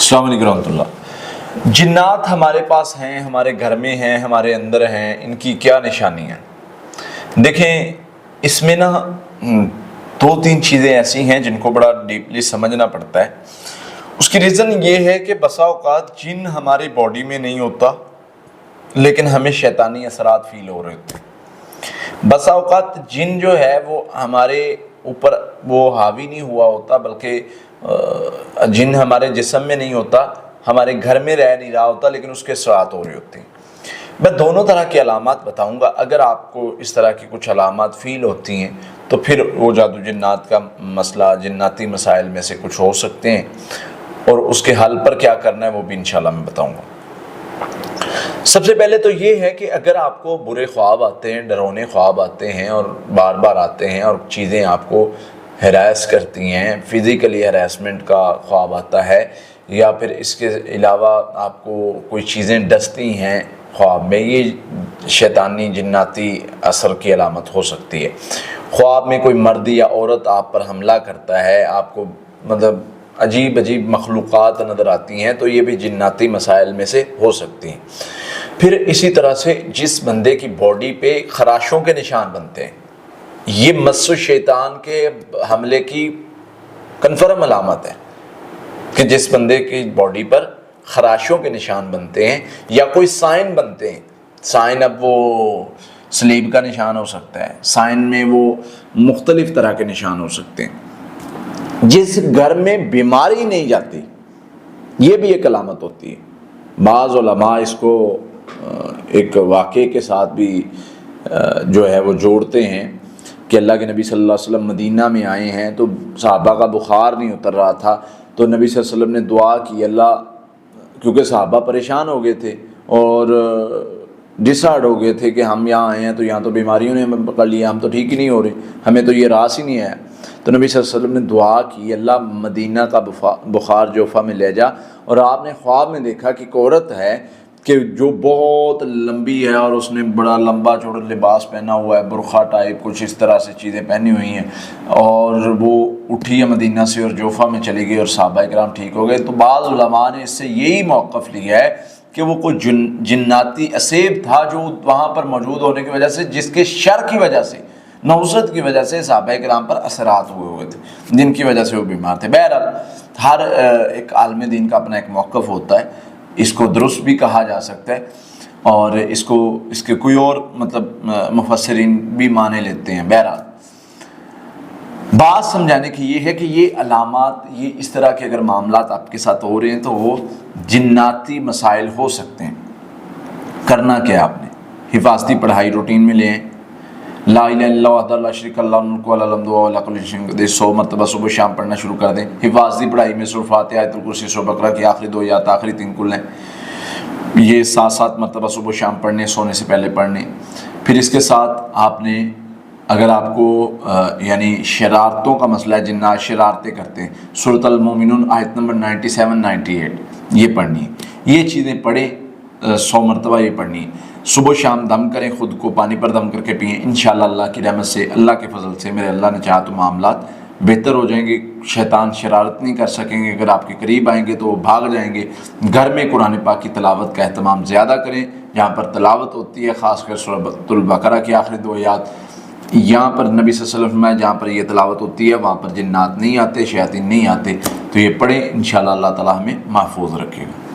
السلام علیکم ورحمۃ اللہ۔ جنات ہمارے پاس ہیں، ہمارے گھر میں ہیں، ہمارے اندر ہیں، ان کی کیا نشانی ہیں؟ دیکھیں، اس میں نا دو تین چیزیں ایسی ہیں جن کو بڑا ڈیپلی سمجھنا پڑتا ہے۔ اس کی ریزن یہ ہے کہ بسا اوقات جن ہماری باڈی میں نہیں ہوتا لیکن ہمیں شیطانی اثرات فیل ہو رہے ہوتے ہیں۔ بسا اوقات جن جو ہے وہ ہمارے اوپر وہ حاوی نہیں ہوا ہوتا، بلکہ جن ہمارے جسم میں نہیں ہوتا، ہمارے گھر میں رہ نہیں رہا ہوتا، لیکن اس کے اثرات ہو رہے ہوتے ہیں۔ میں دونوں طرح کی علامات بتاؤں گا۔ اگر آپ کو اس طرح کی کچھ علامات فیل ہوتی ہیں تو پھر وہ جادو جنات کا مسئلہ، جناتی مسائل میں سے کچھ ہو سکتے ہیں، اور اس کے حل پر کیا کرنا ہے وہ بھی انشاءاللہ میں بتاؤں گا۔ سب سے پہلے تو یہ ہے کہ اگر آپ کو برے خواب آتے ہیں، ڈرونے خواب آتے ہیں اور بار بار آتے ہیں اور چیزیں آپ کو ہراس کرتی ہیں، فزیکلی ہراسمنٹ کا خواب آتا ہے، یا پھر اس کے علاوہ آپ کو کوئی چیزیں ڈستی ہیں خواب میں، یہ شیطانی جناتی اثر کی علامت ہو سکتی ہے۔ خواب میں کوئی مرد یا عورت آپ پر حملہ کرتا ہے، آپ کو مطلب عجیب عجیب مخلوقات نظر آتی ہیں، تو یہ بھی جناتی مسائل میں سے ہو سکتی ہیں۔ پھر اسی طرح سے جس بندے کی باڈی پہ خراشوں کے نشان بنتے ہیں، یہ مس شیطان کے حملے کی کنفرم علامت ہے کہ جس بندے کی باڈی پر خراشوں کے نشان بنتے ہیں یا کوئی سائن بنتے ہیں۔ سائن اب وہ سلیب کا نشان ہو سکتا ہے، سائن میں وہ مختلف طرح کے نشان ہو سکتے ہیں۔ جس گھر میں بیماری نہیں جاتی، یہ بھی ایک علامت ہوتی ہے۔ بعض علماء اس کو ایک واقعے کے ساتھ بھی جو ہے وہ جوڑتے ہیں کہ اللہ کے نبی صلی اللہ علیہ وسلم مدینہ میں آئے ہیں تو صحابہ کا بخار نہیں اتر رہا تھا، تو نبی صلی اللہ علیہ وسلم نے دعا کی، اللہ، کیونکہ صحابہ پریشان ہو گئے تھے اور ڈسہارڈ ہو گئے تھے کہ ہم یہاں آئے ہیں تو یہاں تو بیماریوں نے ہمیں پکڑ لیا، ہم تو ٹھیک ہی نہیں ہو رہے، ہمیں تو یہ راس ہی نہیں آیا۔ تو نبی صلی اللہ علیہ وسلم نے دعا کی، اللہ مدینہ کا بخار جوفہ میں لے جا، اور آپ نے خواب میں دیکھا کہ ایک عورت ہے کہ جو بہت لمبی ہے اور اس نے بڑا لمبا چوڑا لباس پہنا ہوا ہے، برقع ٹائپ کچھ اس طرح سے چیزیں پہنی ہوئی ہیں، اور وہ اٹھی ہے مدینہ سے اور جوفہ میں چلی گئی اور صحابہ کرام ٹھیک ہو گئے۔ تو بعض علماء نے اس سے یہی موقف لیا ہے کہ وہ کوئی جناتی اسیب تھا جو وہاں پر موجود ہونے کی وجہ سے، جس کے شر کی وجہ سے، نوزت کی وجہ سے صحابہ کرام پر اثرات ہوئے تھے، جن کی وجہ سے وہ بیمار تھے۔ بہرحال ہر ایک عالم دین کا اپنا ایک موقف ہوتا ہے، اس کو درست بھی کہا جا سکتا ہے اور اس کے کوئی اور مطلب مفسرین بھی معنی لیتے ہیں۔ بہرحال بات سمجھانے کی یہ ہے کہ یہ علامات، یہ اس طرح کے اگر معاملات آپ کے ساتھ ہو رہے ہیں تو وہ جناتی مسائل ہو سکتے ہیں۔ کرنا کیا ہے آپ نے؟ حفاظتی پڑھائی روٹین میں لیں، لا الہ الا اللہ وحدہ لا شریک لہ الملک و لہ الحمد وہو علی کل شیء قدیر 100 مرتبہ صبح شام پڑھنا شروع کر دیں۔ حفاظتی پڑھائی میں سورۃ فاتحہ، آیت الکرسی، سورۃ بقرہ کی آخری 2 آیات، آخری 3 کل ہیں، یہ 7 مرتبہ صبح شام پڑھنے، سونے سے پہلے پڑھنے۔ پھر اس کے ساتھ آپ نے، اگر آپ کو یعنی شرارتوں کا مسئلہ ہے، جنات شرارتیں کرتے ہیں، سورۃ المومنون آیت نمبر 97 98 یہ پڑھنی ہے۔ یہ چیزیں پڑھیں، 100 مرتبہ یہ پڑھنی ہے۔ صبح شام دم کریں، خود کو پانی پر دم کر کے پئیں، انشاءاللہ اللہ کی رحمت سے، اللہ کے فضل سے، میرے اللہ نے چاہا تو معاملات بہتر ہو جائیں گے۔ شیطان شرارت نہیں کر سکیں گے، اگر آپ کے قریب آئیں گے تو وہ بھاگ جائیں گے۔ گھر میں قرآن پاک کی تلاوت کا اہتمام زیادہ کریں، جہاں پر تلاوت ہوتی ہے، خاص کر سورۃ البقرہ کی آخری 2 آیات، یہاں پر نبی صلی اللہ علیہ وسلم جہاں پر یہ تلاوت ہوتی ہے وہاں پر جنات نہیں آتے، شیاطین نہیں آتے، تو یہ پڑھیں، انشاءاللہ اللہ تعالی ہمیں محفوظ رکھے گا۔